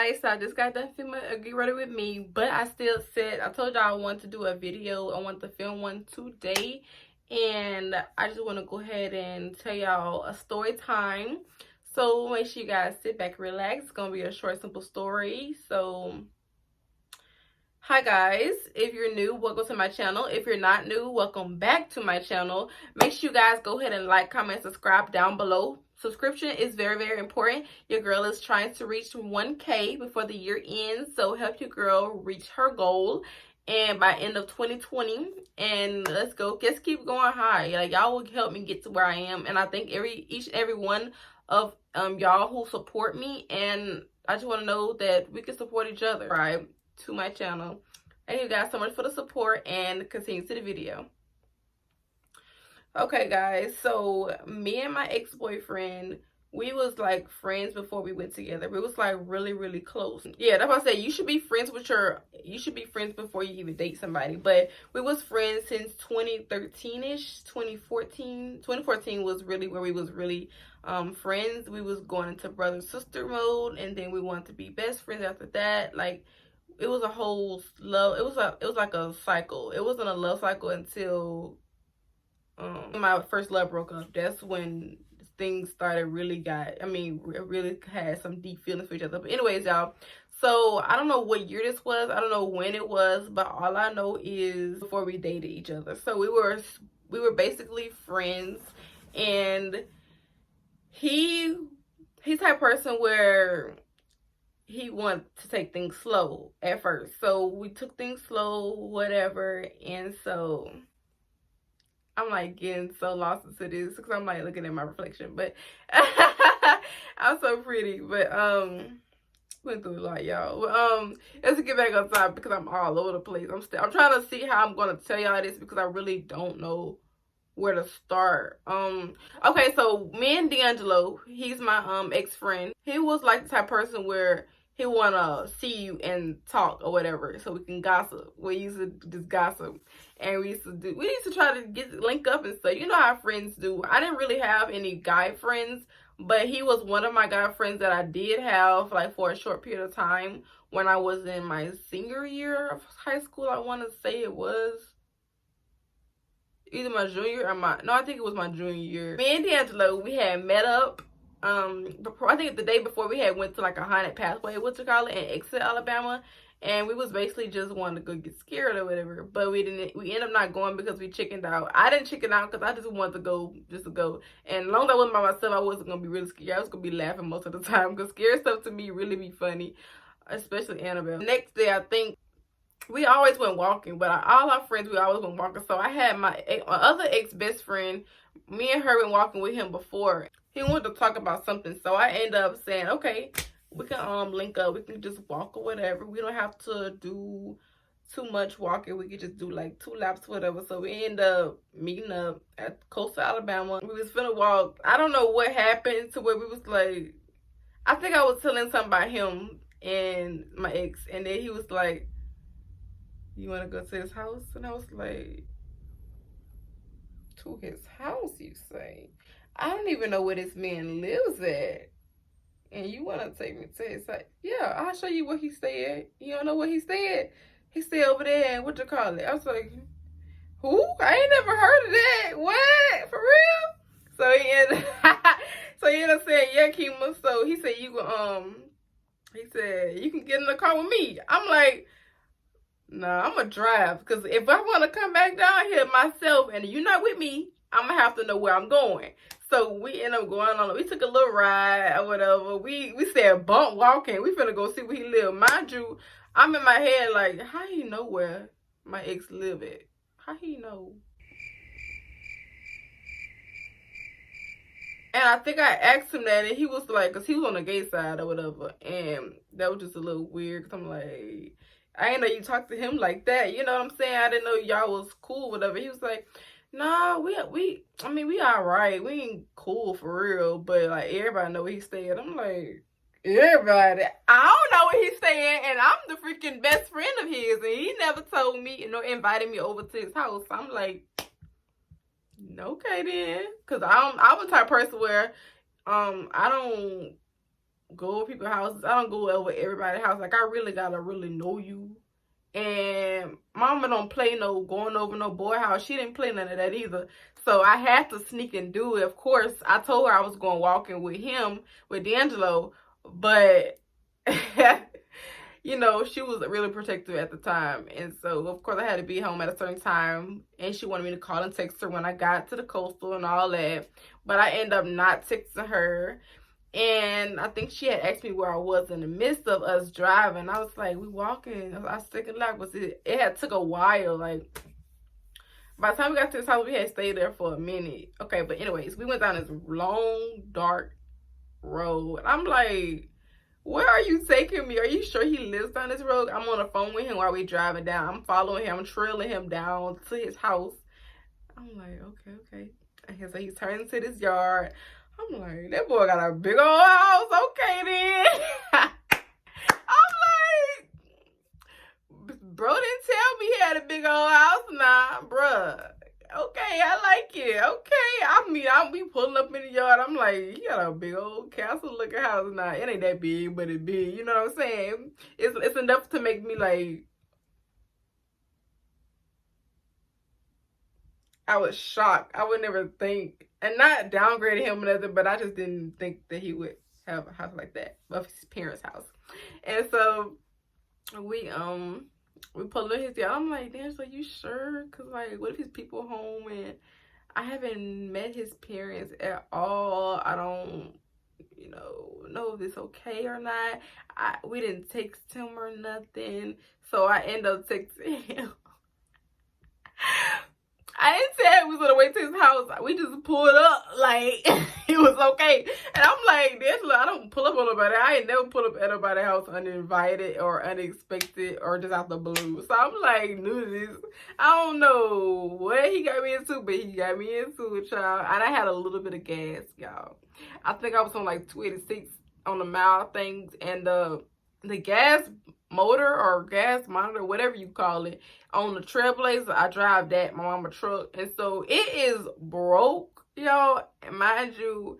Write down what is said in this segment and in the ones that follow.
guys, so I just got done filming a Get Ready With Me, but I still said, I told y'all I wanted to do a video. I want to film one today, and I just want to go ahead and tell y'all a story time. So make sure you guys sit back, relax. It's gonna be a short, simple story. So hi guys, if you're new, welcome to my channel. If you're not new, welcome back to my channel. Make sure you guys go ahead and like, comment, subscribe down below. Subscription is very, very important. Your girl is trying to reach 1K before the year ends, so help your girl reach her goal and by end of 2020. And let's keep going high. Like, y'all will help me get to where I am, and I thank each and every one of y'all who support me, and I just want to know that we can support each other. Right to my channel. Thank you guys so much for the support, and continue to the video. Okay guys, so me and my ex-boyfriend, we was like friends before we went together. We was like really, really close. Yeah, that's why I say you should be friends before you even date somebody. But we was friends since 2013-ish, 2014 was really where we was really friends. We was going into brother sister mode, and then we wanted to be best friends after that. Like, it was a whole love, it was like a cycle. It wasn't a love cycle until my first love broke up. That's when things started really really had some deep feelings for each other. But anyways, y'all, so I don't know what year this was, I don't know when it was, but all I know is before we dated each other. So we were basically friends, and he's the type of person where he wanted to take things slow at first. So we took things slow, whatever, and so I'm like getting so lost into this because I'm like looking at my reflection, but I'm so pretty. But went through a lot, y'all. Let's get back on top because I'm all over the place. I'm trying to see how I'm gonna tell y'all this because I really don't know where to start. Okay, so me and D'Angelo, he's my ex-friend. He was like the type of person where he wanna see you and talk or whatever so we can gossip. We used to just gossip, and we used to try to link up and stuff. You know how friends do. I didn't really have any guy friends, but he was one of my guy friends that I did have like for a short period of time when I was in my senior year of high school. I want to say it was either my junior or I think it was my junior year. Me and D'Angelo, we had met up I think the day before we had went to like a haunted pathway, in Exit, Alabama, and we was basically just wanting to go get scared or whatever. But we ended up not going because we chickened out. I didn't chicken out because I just wanted to go just to go. And as long as I wasn't by myself, I wasn't gonna be really scared. I was gonna be laughing most of the time because scary stuff to me really be funny, especially Annabelle. Next day, I think we always went walking, but all our friends, we always went walking. So I had my other ex-best friend, me and her went walking with him before. He wanted to talk about something, so I ended up saying, okay, we can link up. We can just walk or whatever. We don't have to do too much walking. We could just do like 2 laps, whatever. So we ended up meeting up at coastal Alabama. We was finna walk. I don't know what happened to where we was like, I think I was telling something about him and my ex, and then he was like, you want to go to his house? And I was like, to his house, you say? I don't even know where this man lives at, and you want to take me to his house? Yeah, I'll show you where he stay at. You don't know where he stay at? He stay over there, and what you call it? I was like, who? I ain't never heard of that. What? For real? So he ended up saying, yeah, Kima. So he said, he said, you can get in the car with me. I'm like, nah, I'm gonna drive, because if I want to come back down here myself and you're not with me, I'm gonna have to know where I'm going. So we end up going on. We took a little ride or whatever. We said bump walking. We finna go see where he live. Mind you, I'm in my head like, how he know where my ex live at? How he know? And I think I asked him that, and he was like, because he was on the gay side or whatever, and that was just a little weird. Because I'm like, I didn't know you talked to him like that. You know what I'm saying? I didn't know y'all was cool, whatever. He was like, nah, we all right. We ain't cool for real, but like everybody know where he stayed. I'm like, everybody? I don't know where he staying, and I'm the freaking best friend of his, and he never told me, invited me over to his house. I'm like, okay then, because I'm the type of person where I don't go to people's houses. I don't go over everybody's house. Like, I really gotta really know you. And mama don't play no going over no boy house. She didn't play none of that either. So I had to sneak and do it. Of course, I told her I was going walking with him, with D'Angelo. But, you know, she was really protective at the time. And so, of course, I had to be home at a certain time. And she wanted me to call and text her when I got to the coastal and all that. But I ended up not texting her. And I think she had asked me where I was in the midst of us driving. I was like, we walking. I was thinking, like, it had took a while. Like, by the time we got to this house, we had stayed there for a minute. Okay, but anyways, we went down this long, dark road. I'm like, where are you taking me? Are you sure he lives down this road? I'm on the phone with him while we driving down. I'm following him. I'm trailing him down to his house. I'm like, okay. And so he's turning to this yard. I'm like, that boy got a big old house. Okay, then. I'm like, bro didn't tell me he had a big old house. Nah, bruh. Okay, I like it. Okay. I mean, we pulling up in the yard. I'm like, he got a big old castle looking house. Nah, it ain't that big, but it big. You know what I'm saying? It's enough to make me like, I was shocked. I would never think, and not downgrading him or nothing, but I just didn't think that he would have a house like that, of his parents' house. And so we pulled in his yard. I'm like, damn, so you sure? Cause like, what if his people home and I haven't met his parents at all? I don't, know if it's okay or not. We didn't text him or nothing, so I end up texting him. I didn't say we was gonna wait to his house. We just pulled up like it was okay. And I'm like, I don't pull up on nobody. I ain't never pull up at nobody's house uninvited or unexpected or just out the blue. So I'm like, new to this. I don't know what he got me into, but he got me into it, y'all. And I had a little bit of gas, y'all. I think I was on like 286 on the mile things, and the gas motor or gas monitor, whatever you call it, on the Trailblazer, I drive that, my mama truck, and so it is broke, y'all. And mind you,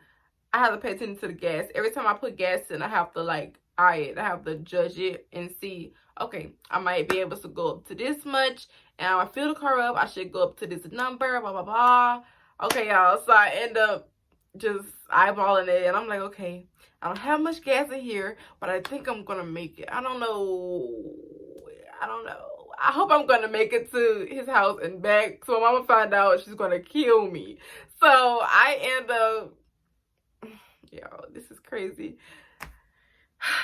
I have to pay attention to the gas. Every time I put gas in, I have to like eye it. I have to judge it and see, okay, I might be able to go up to this much, and I fill the car up, I should go up to this number, blah blah blah. Okay, y'all, so I end up just eyeballing it, and I'm like, okay, I don't have much gas in here, but I think I'm gonna make it. I don't know. I hope I'm gonna make it to his house and back. So mama find out, she's gonna kill me. So I end up, yo, this is crazy.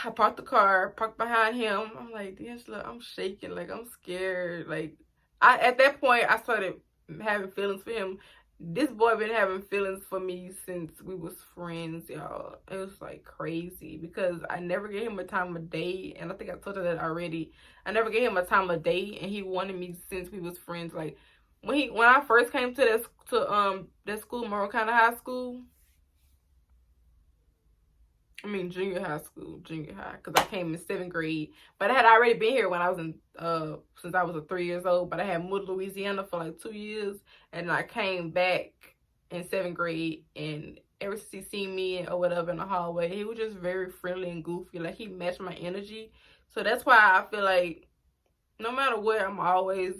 I parked the car, parked behind him. I'm like, D'Angelo, I'm shaking, like I'm scared. Like at that point I started having feelings for him. This boy been having feelings for me since we was friends, y'all. It was like crazy because I never gave him a time of day, and I think I told her that already. I never gave him a time of day, and he wanted me since we was friends. Like when I first came to that school, Maracana High School. I mean junior high, because I came in 7th grade. But I had already been here when I was in since I was 3 years old. But I had moved to Louisiana for like 2 years, and I came back in 7th grade. And ever since he seen me or whatever in the hallway, he was just very friendly and goofy. Like he matched my energy. So that's why I feel like no matter what, I'm always,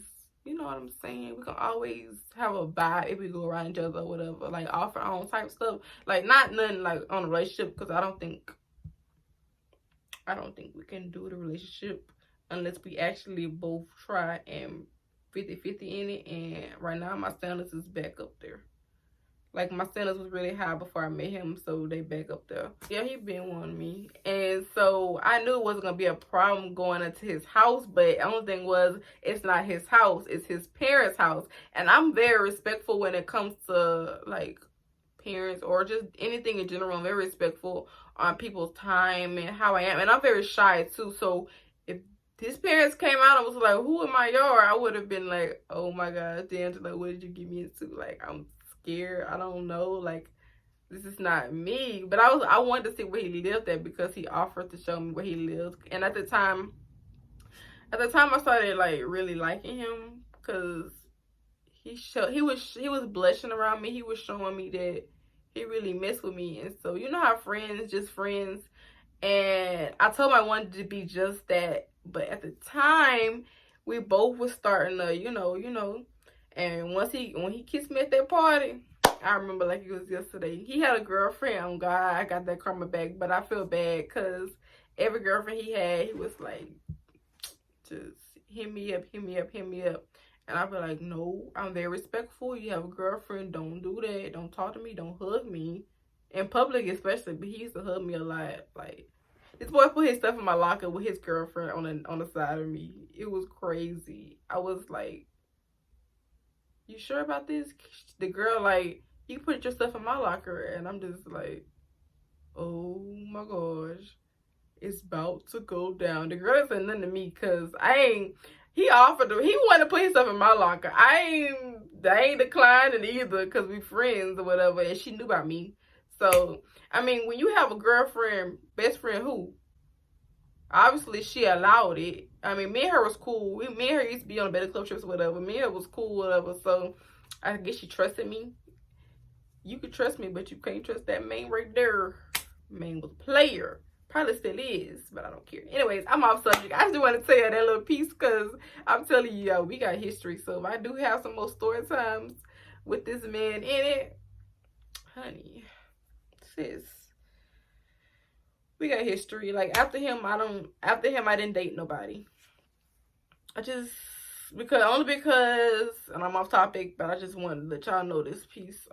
you know what I'm saying, we can always have a vibe if we go around each other or whatever, like off our own type stuff. Like not nothing like on a relationship, because I don't think we can do the relationship unless we actually both try and 50-50 in it. And right now my standards is back up there. Like my standards was really high before I met him, so they back up there. Yeah, he been wanting me, and so I knew it wasn't gonna be a problem going into his house. But the only thing was, it's not his house, it's his parents' house, and I'm very respectful when it comes to like parents or just anything in general. I'm very respectful on people's time and how I am, and I'm very shy too. So if his parents came out and was like, "Who in my yard?" I would have been like, "Oh my God, D'Angelo, what did you get me into?" Like I'm scared. I don't know, like this is not me. But I wanted to see where he lived at, because he offered to show me where he lived. And at the time I started like really liking him, because he was blushing around me. He was showing me that he really messed with me. And so you know how friends just friends, And I told him I wanted to be just that. But at the time, we both was starting to, you know. And when he kissed me at that party, I remember like it was yesterday. He had a girlfriend. Oh God, I got that karma back. But I feel bad because every girlfriend he had, he was like, just hit me up, hit me up, hit me up. And I feel like, no, I'm very respectful. You have a girlfriend, don't do that. Don't talk to me, don't hug me. In public especially, but he used to hug me a lot. Like, this boy put his stuff in my locker with his girlfriend on the side of me. It was crazy. I was like, you sure about this? The girl like, you put your stuff in my locker. And I'm just like, oh my gosh. It's about to go down. The girl said nothing to me because he wanted to put his stuff in my locker. I ain't declining either because we friends or whatever. And she knew about me. So, I mean, when you have a girlfriend, best friend who, obviously she allowed it. I mean, me and her was cool. Me and her used to be on better club trips or whatever. Me and her was cool, whatever. So, I guess she trusted me. You could trust me, but you can't trust that man right there. Man was a player. Probably still is, but I don't care. Anyways, I'm off subject. I just want to tell you that little piece because I'm telling you, we got history. So, if I do have some more story times with this man in it, honey, sis, we got history. Like after him I didn't date nobody. Only because, and I'm off topic, but I just wanted to let y'all know this piece.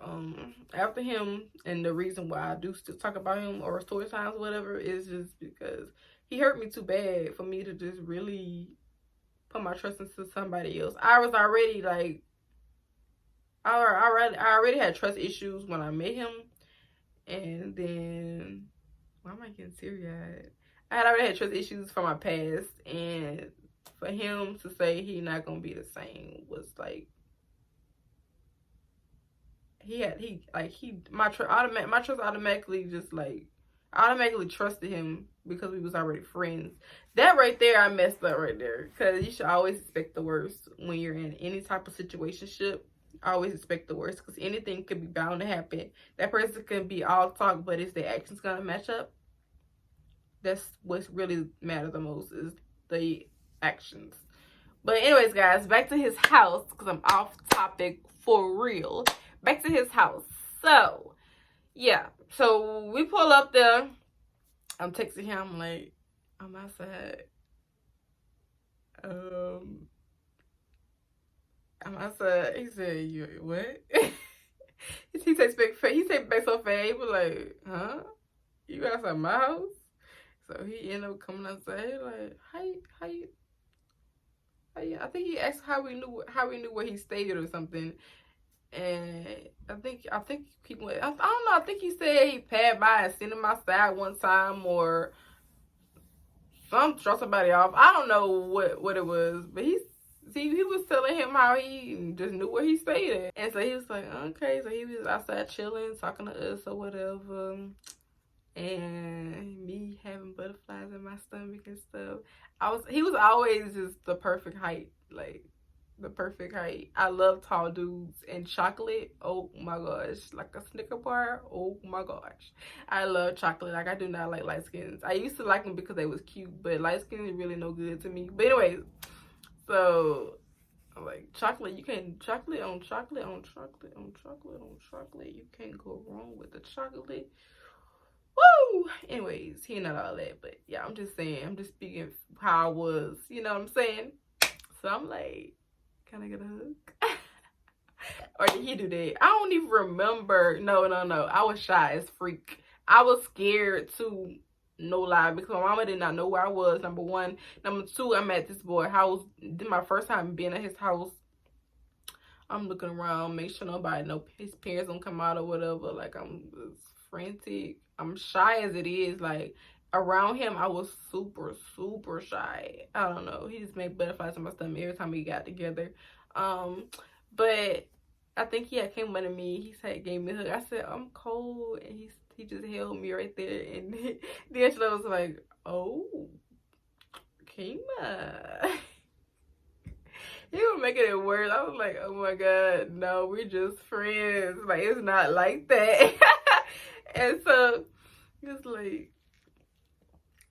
After him, and the reason why I do still talk about him or story times or whatever is just because he hurt me too bad for me to just really put my trust into somebody else. I was already like, I already had trust issues when I met him. And then, why am I getting teary-eyed? I had already had trust issues from my past, and for him to say he not gonna be the same was like, my trust automatically just like, I automatically trusted him because we was already friends. That right there, I messed up right there, because you should always expect the worst when you're in any type of situationship. I always expect the worst because anything could be bound to happen. That person can be all talk, but is their actions gonna match up? That's what's really matters the most, is the actions. But anyways, guys, back to his house because I'm off topic for real. Back to his house. So yeah, so we pull up there. I'm texting him, I'm like, I'm outside. I'm outside. He said, "You what?" He said back so fast. He was like, "Huh? You outside my house?" So he ended up coming outside. He like, how you? I think he asked how we knew where he stayed or something. And I think people, I don't know. I think he said he passed by and seen him outside one time, or drop somebody off. I don't know what it was, but he was telling him how he just knew where he stayed at. And so he was like, okay. So he was outside chilling, talking to us or whatever. And me having butterflies in my stomach and stuff. He was always just the perfect height. Like, the perfect height. I love tall dudes. And chocolate, oh my gosh. Like a Snicker bar, oh my gosh. I love chocolate. Like, I do not like light skins. I used to like them because they was cute, but light skins is really no good to me. But anyways, so I'm like, chocolate, you can't, chocolate on chocolate on chocolate on chocolate on chocolate. You can't go wrong with the chocolate. Woo! Anyways, he not all that, but yeah, I'm just saying, I'm just speaking how I was, you know what I'm saying? So I'm like, can I get a hug? Or did he do that? I don't even remember. No. I was shy as freak. I was scared too, no lie, because my mama did not know where I was, number one. Number two, I'm at this boy's house. This is my first time being at his house. I'm looking around, make sure nobody know his parents don't come out or whatever. Like, I'm just frantic. I'm shy as it is. Like, around him, I was super, super shy. I don't know. He just made butterflies in my stomach every time we got together. But I think he had came up to me. He said, gave me a hug. I said, I'm cold. And he just held me right there. And then Angela was like, oh, Kima. He was making it worse. I was like, oh my God, no, we're just friends. Like, it's not like that. And so he was like,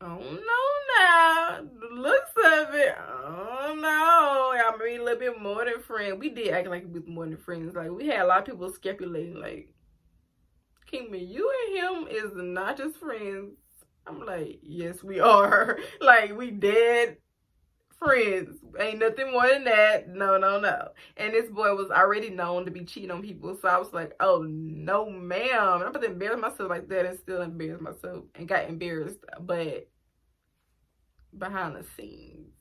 I don't know now. The looks of it, I don't know. Y'all maybe a little bit more than friends. We did act like we was more than friends. Like, we had a lot of people speculating, like, Kima, you and him is not just friends. I'm like, yes, we are. Like, we dead friends. Ain't nothing more than that. No, no, no. And this boy was already known to be cheating on people. So I was like, oh, no, ma'am. I'm about to embarrass myself like that and still embarrass myself and got embarrassed. But behind the scenes,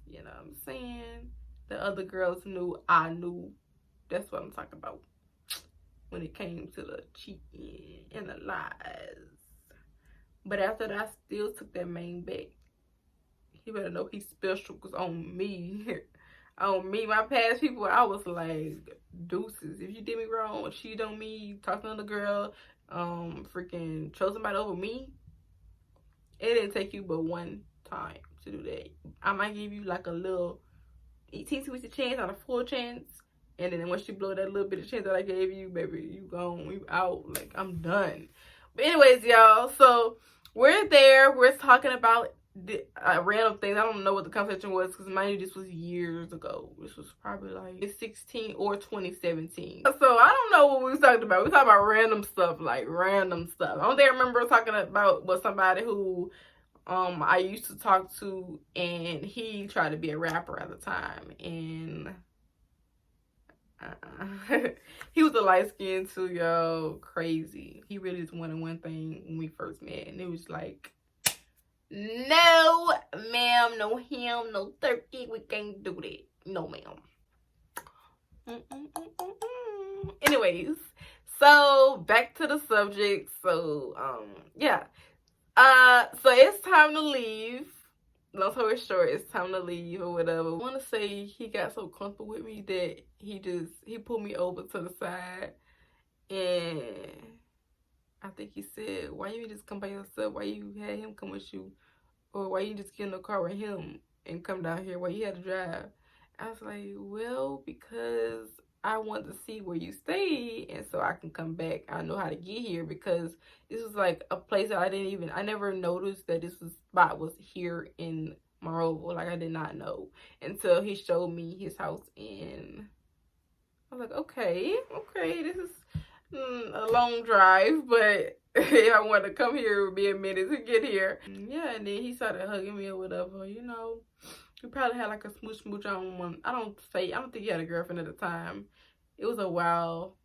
you know what I'm saying? The other girls knew, I knew. That's what I'm talking about when it came to the cheating and the lies. But after that, I still took that man back. He better know he's special, because on me, on me, my past people, I was like, deuces. If you did me wrong, cheat on me, talk to another girl, freaking chose somebody over me, it didn't take you but one time to do that. I might give you like a little teensy chance, not a full chance. And then once you blow that little bit of chance that I gave you, baby, you gone, you out. Like, I'm done. But anyways, y'all, so we're there. We're talking about the random things. I don't know what the conversation was, because mind you, this was years ago. This was probably like 2016 or 2017. So I don't know what we was talking about. We talking about random stuff, like random stuff. I don't think I remember talking about was somebody who I used to talk to, and he tried to be a rapper at the time, and he was a light skin too, yo. Crazy. He really just wanted one thing when we first met, and it was like, no, ma'am, no ham, no turkey. We can't do that. No, ma'am. Anyways, so back to the subject. So, yeah. So it's time to leave. Long story short, it's time to leave or whatever. I want to say he got so comfortable with me that he pulled me over to the side, and I think he said, why you just come by yourself? Why you had him come with you? Or why you just get in the car with him and come down here? Why you had to drive? I was like, well, because I want to see where you stay, and so I can come back. I know how to get here, because this was like a place that I never noticed that this spot was here in Monroeville. Like, I did not know until he showed me his house, and I was like, okay, this is a long drive, but if I wanted to come here, it would be a minute to get here. Yeah, and then he started hugging me or whatever, you know. He probably had like a smooch. I don't think he had a girlfriend at the time. It was a while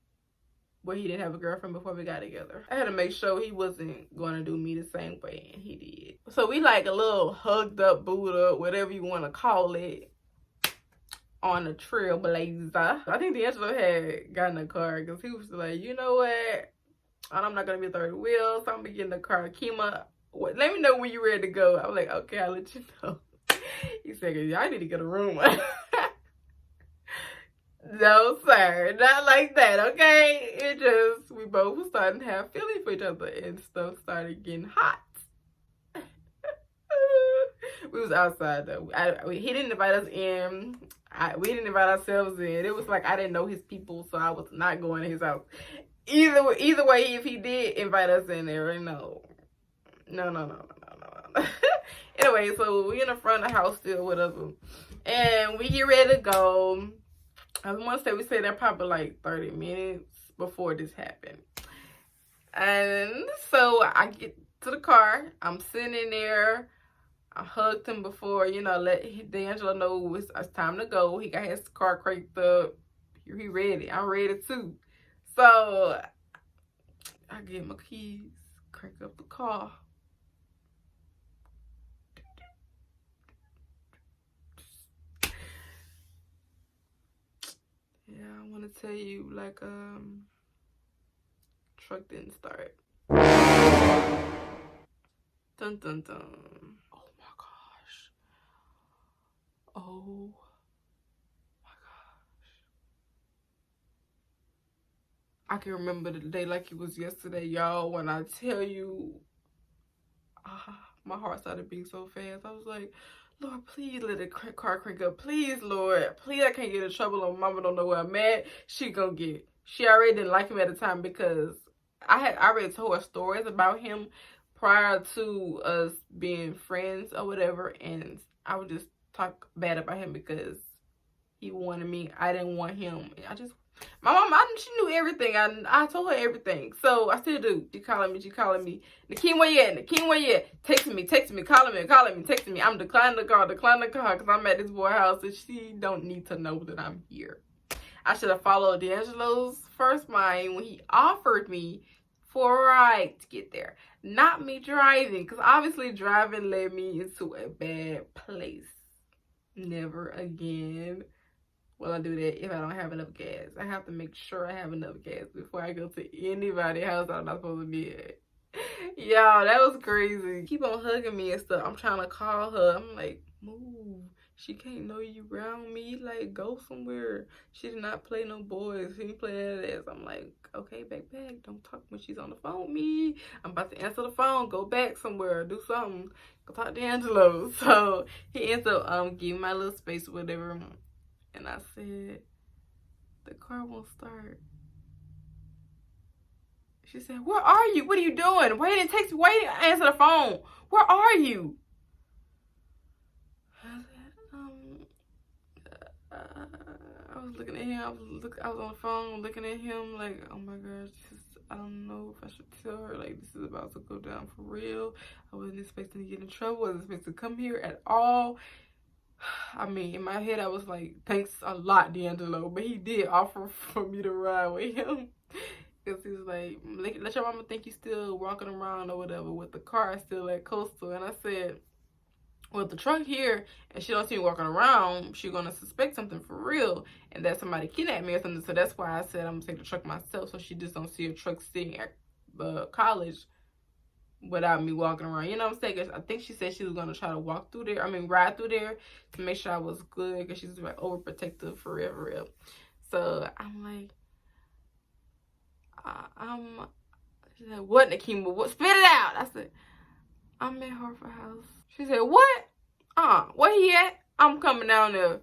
where he didn't have a girlfriend before we got together. I had to make sure he wasn't going to do me the same way, and he did. So we like a little hugged up, booed up, whatever you want to call it, on the trailblazer. I think D'Angelo had gotten a car, because he was like, you know what? I'm not going to be third wheel, so I'm going to get in the car. Kima, let me know when you're ready to go. I was like, okay, I'll let you know. He said, I need to get a room. No, sir. Not like that, okay? It just, we both were starting to have feelings for each other, and stuff started getting hot. We was outside, though. He didn't invite us in. We didn't invite ourselves in. It was like I didn't know his people, so I was not going to his house. Either way, if he did invite us in there, no. Anyway, so we in the front of the house still, whatever. And we get ready to go. I want to say we stayed there probably like 30 minutes before this happened. And so I get to the car. I'm sitting in there. I hugged him before, you know, let D'Angelo know it's time to go. He got his car cranked up. He ready. I'm ready too. So I get my keys, crank up the car. Yeah, I want to tell you, like, truck didn't start. Dun dun dun. Oh my gosh. Oh my gosh. I can remember the day like it was yesterday, y'all. When I tell you, my heart started beating so fast. I was like, Lord, please let the car crank up. Please, Lord. Please, I can't get in trouble. Or mama don't know where I'm at. She already didn't like him at the time, because I already told her stories about him prior to us being friends or whatever, and I would just talk bad about him because he wanted me. I didn't want him. My mom, she knew everything. I told her everything. So I still do. She calling me. Nakeem, where you at? Nakeem, where you at? Texting me, calling me, texting me. I'm declining the call, because I'm at this boy house and she don't need to know that I'm here. I should have followed D'Angelo's first mind when he offered me for a ride to get there. Not me driving, because obviously driving led me into a bad place. Never again will I do that if I don't have enough gas. I have to make sure I have enough gas before I go to anybody's house I'm not supposed to be at. Y'all, that was crazy. Keep on hugging me and stuff. I'm trying to call her. I'm like, move. She can't know you around me. Like, go somewhere. She did not play no boys. She didn't play that ass. I'm like, okay, back. Don't talk when she's on the phone with me. I'm about to answer the phone. Go back somewhere. Do something. Go talk to Angelo. So he ends up giving my little space or whatever. And I said, the car won't start. She said, where are you? What are you doing? Why didn't text me? Why didn't answer the phone? Where are you? I said, I was looking at him. I was on the phone looking at him like, oh my gosh, I don't know if I should tell her, like, this is about to go down for real. I wasn't expecting to get in trouble. I wasn't expecting to come here at all. I mean, in my head, I was like, thanks a lot, D'Angelo. But he did offer for me to ride with him. Because he was like, let your mama think you still walking around or whatever with the car still at Coastal. And I said, well, the truck here, and she don't see me walking around, she going to suspect something for real. And that somebody kidnapped me or something. So that's why I said I'm going to take the truck myself. So she just don't see a truck sitting at the college without me walking around. You know what I'm saying? I think she said she was going to try to ride through there to make sure I was good, because she's like overprotective for real. So I'm like, she said, what, Nakima? What? Spit it out. I said, I'm at Hartford House. She said, what? Where he at? I'm coming down there.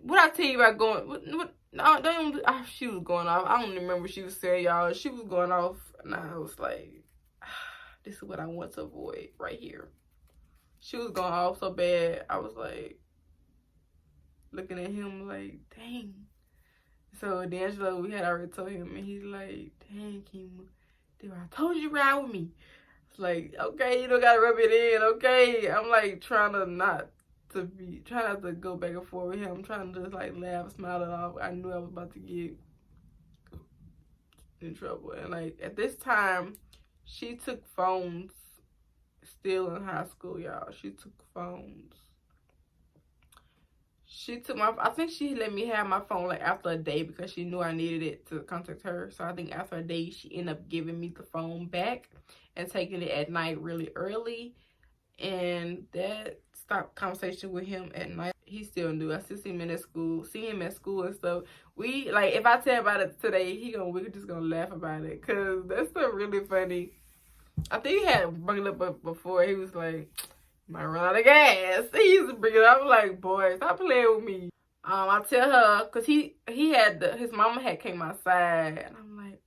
What I tell you about going? She was going off. I don't even remember what she was saying, y'all. She was going off, and I was like, this is what I want to avoid right here. She was going off so bad. I was like, looking at him like, dang. So D'Angelo, we had already told him, and he's like, dang, Kima, I told you ride with me. It's like, okay, you don't gotta rub it in, okay. I'm like trying not to go back and forth with him. I'm trying to just like laugh, smile it off. I knew I was about to get in trouble. And like at this time, she took phones. Still in high school, y'all. She took phones. I think she let me have my phone like after a day, because she knew I needed it to contact her. So I think after a day, she ended up giving me the phone back and taking it at night really early. And that stopped conversation with him at night. He still knew. I still see him at school and stuff. We, like, if I tell about it today, we're just gonna laugh about it, because that's stuff really funny. I think he had brought it up before. He was like, might run out of gas. He used to bring it up. I'm like, boy, stop playing with me. I tell her, because his mama had came outside, and I'm like,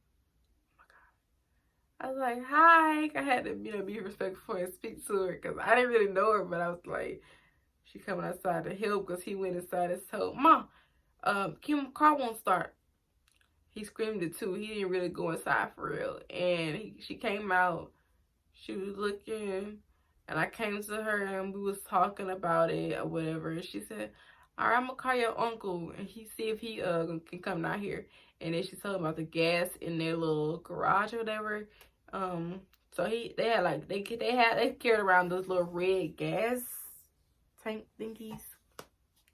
oh my God. I was like, hi. I had to, be respectful and speak to her, because I didn't really know her, but I was like, she coming outside to help, because he went inside and told, Ma, Kim's car won't start. He screamed it too. He didn't really go inside for real. And she came out. She was looking, and I came to her, and we was talking about it or whatever. And she said, all right, I'm going to call your uncle and see if he can come down here. And then she told him about the gas in their little garage or whatever. So they carried around those little red gas tank thingies,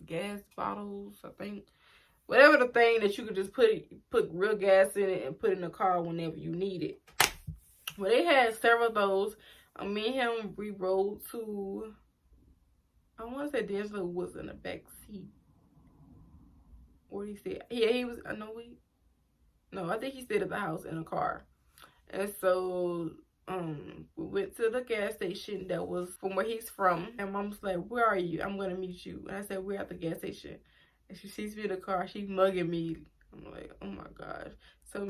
gas bottles, I think. Whatever the thing that you could just put real gas in it and put in the car whenever you need it. Well, they had several of those. Me and him, we rode to, I want to say D'Angelo was in the back seat. Or he said, yeah, he was, I think he stayed at the house in a car. And so, we went to the gas station that was from where he's from. And Mom was like, where are you? I'm going to meet you. And I said, we're at the gas station. And she sees me in the car. She mugging me. I'm like, oh my gosh. So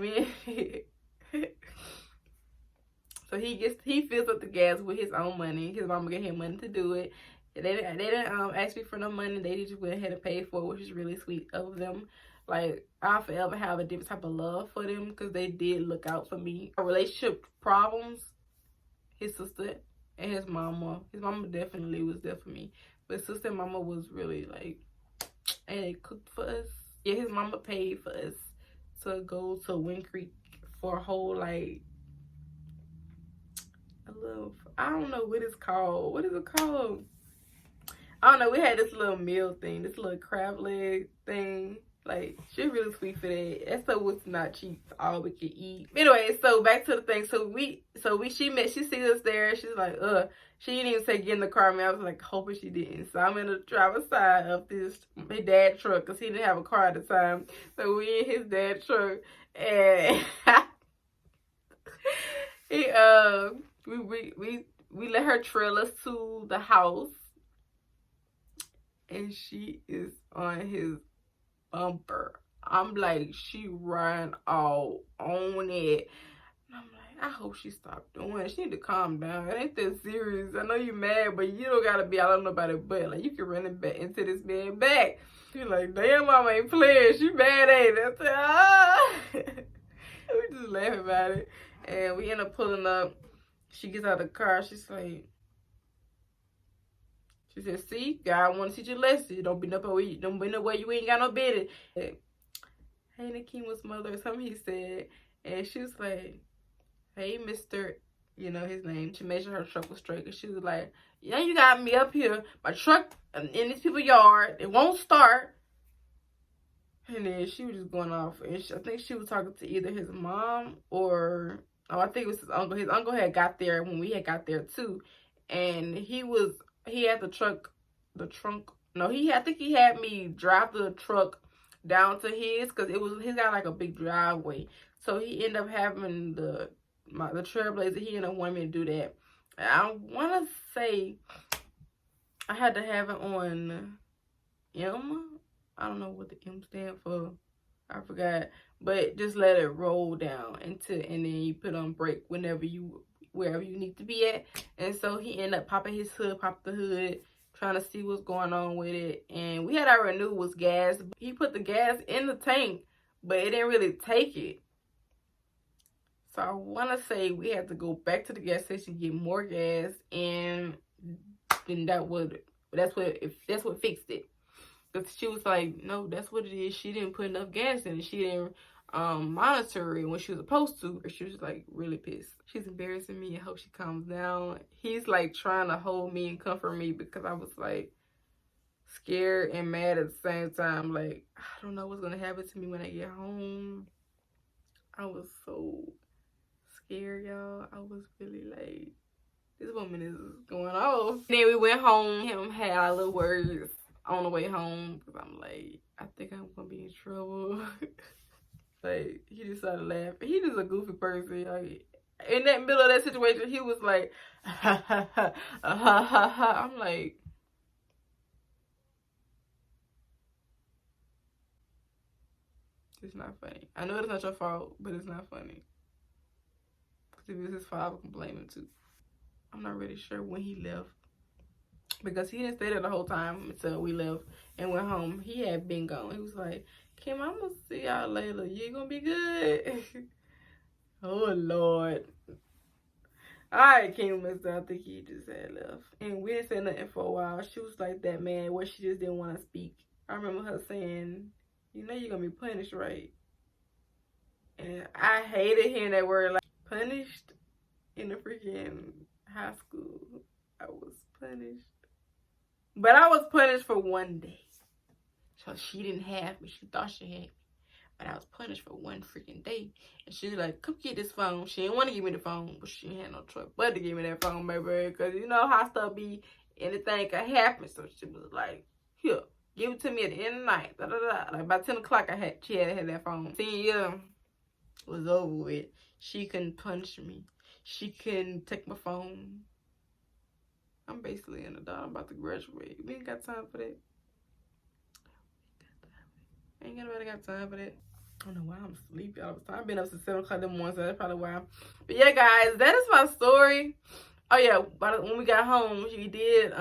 So he fills up the gas with his own money. His mama gave him money to do it. They didn't ask me for no money. They just went ahead and paid for it, which is really sweet of them. Like, I'll forever have a different type of love for them because they did look out for me. Our relationship problems, his sister and his mama definitely was there for me. But his sister and mama was really like, and they cooked for us. Yeah, his mama paid for us to go to Wind Creek for a whole, like, I don't know what it's called. What is it called? I don't know. We had this little meal thing, this little crab leg thing. Like, she really sweet for that. That stuff was not cheap. All we could eat. Anyway, so back to the thing. She sees us there. She's like, she didn't even say get in the car. Man, I was like, hoping she didn't. So I'm in the driver's side of my dad's truck because he didn't have a car at the time. So we in his dad's truck, and we let her trail us to the house, and she is on his bumper. I'm like, she ran all on it. And I'm like, I hope she stopped doing it. She need to calm down. It ain't that serious. I know you mad, but you don't gotta be out on nobody but. Like, you can run it back into this man back. She's like, damn, mama ain't playing. She bad, ain't it? I said, ah. We just laugh about it. And we end up pulling up. She gets out of the car. She's like, she said, see, God want to teach you a lesson. Don't be no way you ain't got no business. Hey, Nakima's mother, or something he said. And she was like, hey, Mr., you know his name. She made sure her truck was straight. And she was like, yeah, you got me up here. My truck in these people's yard. It won't start. And then she was just going off. And I think she was talking to either his mom or, I think it was his uncle. His uncle had got there when we had got there too. And he had I think he had me drive the truck down to his, because he's got like a big driveway. So he ended up having the Trailblazer. He ended up wanting me to do that. And I want to say I had to have it on M. I don't know what the M stand for. I forgot. But just let it roll down and then you put on brake wherever you need to be at. And so he ended up popped the hood, trying to see what's going on with it. And we had already knew it was gas. He put the gas in the tank, but it didn't really take it. So I want to say we had to go back to the gas station, get more gas, and then that's what fixed it. Because she was like, no, that's what it is. She didn't put enough gas in it. She didn't monitor it when she was supposed to. She was like really pissed. She's embarrassing me. I hope she calms down. He's like trying to hold me and comfort me because I was like scared and mad at the same time. Like, I don't know what's gonna happen to me when I get home. I was so scared, y'all. I was really like, this woman is going off. And then we went home. Him had our little words on the way home because I'm like, I think I'm gonna be in trouble. Like, he just started laughing. He just a goofy person. Like, in that middle of that situation, he was like, ha ha ha, ha ha ha. I'm like, it's not funny. I know it's not your fault, but it's not funny. Because if it was his fault, I would blame him too. I'm not really sure when he left, because he didn't stay there the whole time until we left and went home. He had been gone. He was like, Kim, I'm gonna see y'all later. You gonna be good? Oh, Lord. Alright, Kim, I think he just had left. And we didn't say nothing for a while. She was like that, man, where she just didn't want to speak. I remember her saying, you know you're gonna be punished, right? And I hated hearing that word, like, punished in the freaking high school. I was punished. But I was punished for one day. So she didn't have me. She thought she had me. But I was punished for one freaking day. And she was like, come get this phone. She didn't want to give me the phone. But she had no choice but to give me that phone, baby. Because you know how stuff be. Anything could happen. So she was like, here, give it to me at the end of the night. Da, da, da. Like by 10 o'clock, she had that phone. Senior year was over with. She couldn't punish me. She couldn't take my phone. I'm basically an adult. I'm about to graduate. We ain't got time for that. Ain't nobody got time for that. I don't know why I'm sleepy all the time. I've been up since 7 o'clock in the morning, so that's probably why. But yeah, guys, that is my story. Oh yeah, when we got home, she did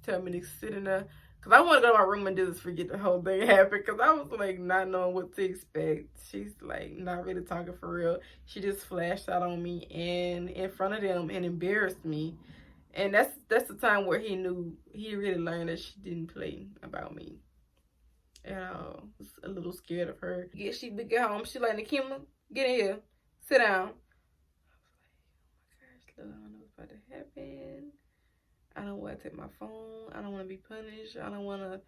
tell me to sit in there. Because I want to go to my room and just forget the whole thing happened. Because I was like not knowing what to expect. She's like not really talking for real. She just flashed out on me and in front of them and embarrassed me. And that's the time where he really learned that she didn't play about me. And I was a little scared of her. Yeah, she would get home. She like, Nikema, get in here. Sit down. I was like, oh my gosh, Lord, I don't know what's about to happen. I don't want to take my phone. I don't want to be punished. I don't want to,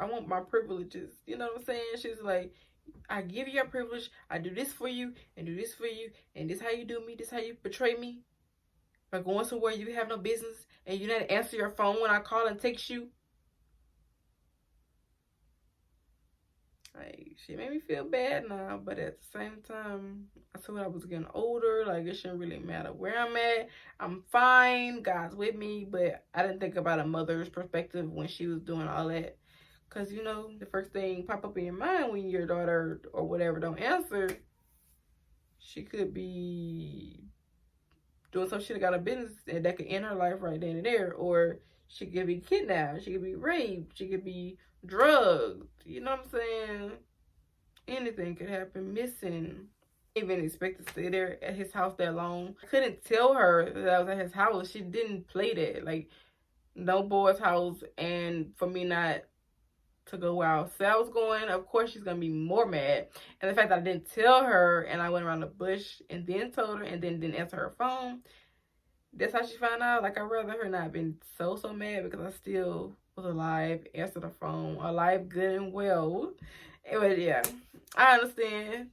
I want my privileges. You know what I'm saying? She's like, I give you your privilege. I do this for you and do this for you. And this how you do me. This how you betray me. By going somewhere you have no business and you didn't answer your phone when I call and text you. Like, she made me feel bad now, but at the same time, I told her I was getting older. Like, it shouldn't really matter where I'm at. I'm fine. God's with me. But I didn't think about a mother's perspective when she was doing all that. Because, the first thing pop up in your mind when your daughter or whatever don't answer, she could be doing some shit that got a business and that could end her life right then and there. Or she could be kidnapped. She could be raped. She could be drugged. You know what I'm saying? Anything could happen. Missing. I didn't even expect to stay there at his house that long. I couldn't tell her that I was at his house. She didn't play that. Like, no boy's house. And for me not to go out. So I was going, of course she's going to be more mad. And the fact that I didn't tell her and I went around the bush and then told her and then didn't answer her phone. That's how she found out. Like, I'd rather her not been so mad because I still was alive, answered the phone, alive, good and well. But yeah, I understand,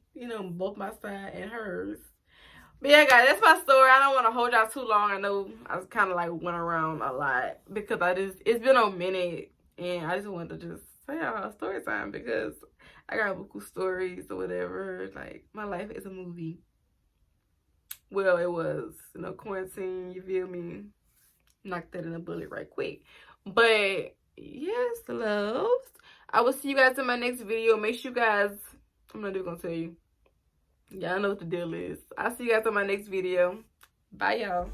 both my side and hers. But yeah, guys, that's my story. I don't want to hold y'all too long. I know I was kind of like went around a lot because it's been a minute and I just wanted to just say y'all story time because I got cool stories or whatever. Like, my life is a movie. Well, it was, quarantine, you feel me? Knocked that in a bullet right quick. But yes, loves. I will see you guys in my next video. Make sure you guys, I'm not even gonna tell you. Y'all know what the deal is. I'll see you guys on my next video. Bye, y'all.